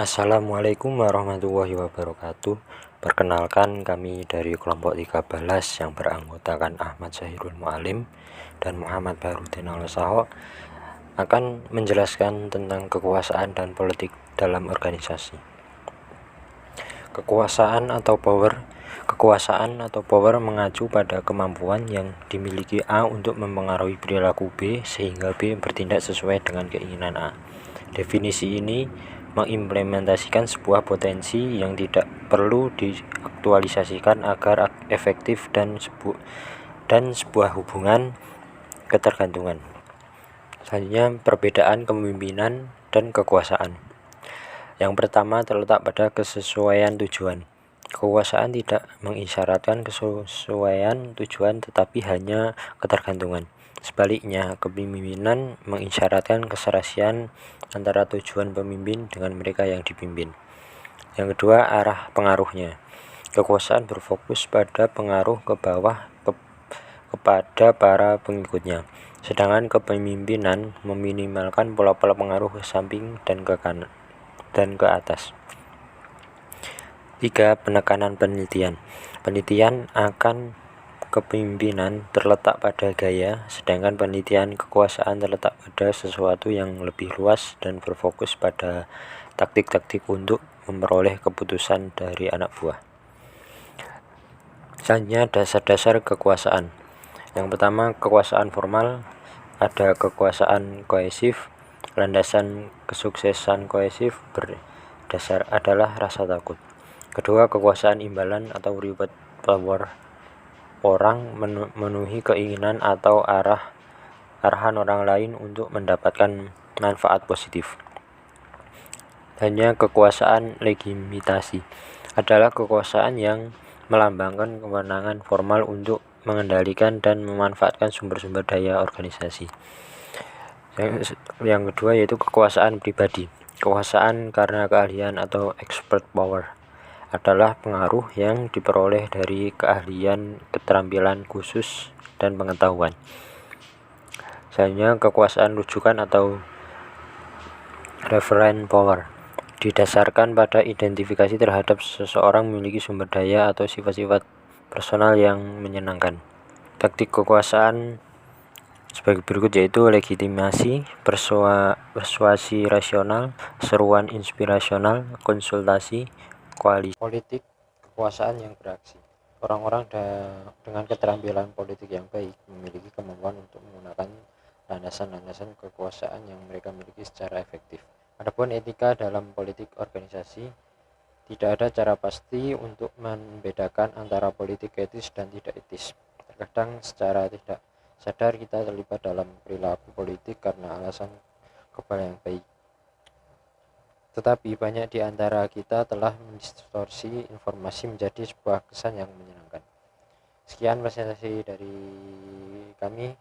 Assalamualaikum warahmatullahi wabarakatuh. Perkenalkan, kami dari kelompok 13 yang beranggotakan Ahmad Zahirul Mualim dan Muhammad Bahrudin Al-Saho akan menjelaskan tentang kekuasaan dan politik dalam organisasi. Kekuasaan atau power mengacu pada kemampuan yang dimiliki A untuk mempengaruhi perilaku B sehingga B bertindak sesuai dengan keinginan A. Definisi ini mengimplementasikan sebuah potensi yang tidak perlu diaktualisasikan agar efektif dan sebuah hubungan ketergantungan. Selanjutnya, perbedaan kepemimpinan dan kekuasaan. Yang pertama terletak pada kesesuaian tujuan. Kekuasaan tidak mengisyaratkan kesesuaian tujuan tetapi hanya ketergantungan. Sebaliknya, kepemimpinan mengisyaratkan keserasian antara tujuan pemimpin dengan mereka yang dipimpin. Yang kedua, arah pengaruhnya. Kekuasaan berfokus pada pengaruh ke bawah kepada para pengikutnya, sedangkan kepemimpinan meminimalkan pola-pola pengaruh ke samping dan ke kanan dan ke atas. 3. Penekanan penelitian. Penelitian akan kepemimpinan terletak pada gaya, sedangkan penelitian kekuasaan terletak pada sesuatu yang lebih luas dan berfokus pada taktik-taktik untuk memperoleh keputusan dari anak buah. Selanjutnya, dasar-dasar kekuasaan. Yang pertama, kekuasaan formal. Ada kekuasaan koesif. Landasan kesuksesan koesif berdasar adalah rasa takut. Kedua, kekuasaan imbalan atau reward power. Orang memenuhi keinginan atau arahan orang lain untuk mendapatkan manfaat positif. Hanya kekuasaan legitimasi adalah kekuasaan yang melambangkan kewenangan formal untuk mengendalikan dan memanfaatkan sumber-sumber daya organisasi. Yang kedua yaitu kekuasaan pribadi. Kekuasaan karena keahlian atau expert power adalah pengaruh yang diperoleh dari keahlian, keterampilan khusus, dan pengetahuan. Selanjutnya, kekuasaan rujukan atau reference power didasarkan pada identifikasi terhadap seseorang memiliki sumber daya atau sifat-sifat personal yang menyenangkan. Taktik kekuasaan sebagai berikut yaitu legitimasi, persuasi rasional, seruan inspirasional, konsultasi, koalisi. Politik kekuasaan yang beraksi. Orang-orang dengan keterampilan politik yang baik memiliki kemampuan untuk menggunakan landasan-landasan kekuasaan yang mereka miliki secara efektif. Adapun etika dalam politik organisasi, tidak ada cara pasti untuk membedakan antara politik etis dan tidak etis. Terkadang secara tidak sadar kita terlibat dalam perilaku politik karena alasan kebal yang baik. Tetapi banyak di antara kita telah mendistorsi informasi menjadi sebuah kesan yang menyenangkan. Sekian presentasi dari kami.